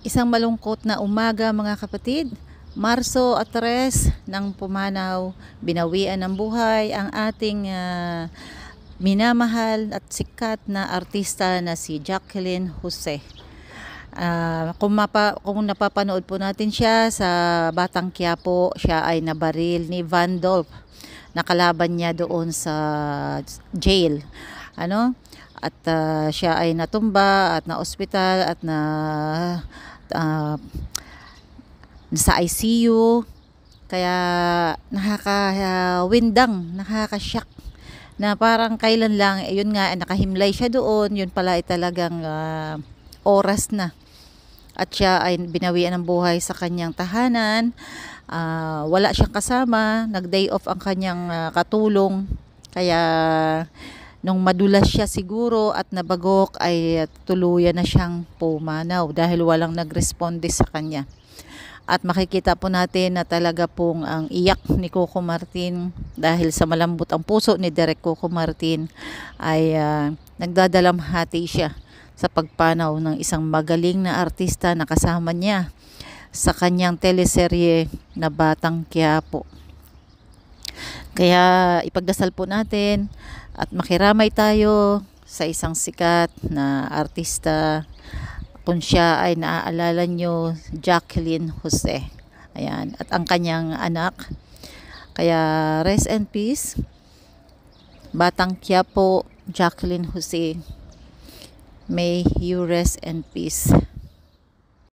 Isang malungkot na umaga mga kapatid. Marso 3 ng pumanaw, binawian ng buhay ang ating minamahal at sikat na artista na si Jacqueline Jose. Kung napapanood po natin siya sa Batang Quiapo, siya ay nabaril ni Van Dolp. Nakalaban niya doon sa jail. At siya ay natumba at na ospital at sa ICU, kaya nakakawindang, nakakashock na parang kailan lang, yun nga, nakahimlay siya doon, yun pala ay talagang oras na. At siya ay binawian ng buhay sa kanyang tahanan. Wala siyang kasama, nag-day off ang kanyang katulong, kaya nung madulas siya siguro at nabagok ay tuluyan na siyang pumanaw dahil walang nagresponde sa kanya. At makikita po natin na talaga pong ang iyak ni Coco Martin dahil sa malambot ang puso ni Direk Coco Martin ay nagdadalamhati siya sa pagpanaw ng isang magaling na artista na kasama niya sa kanyang teleserye na Batang Quiapo. Kaya ipagdasal po natin at makiramay tayo sa isang sikat na artista. Kung siya ay naaalala nyo, Jacqueline Jose. Ayan. At ang kanyang anak. Kaya rest in peace, Batang Quiapo, Jacqueline Jose. May you rest in peace.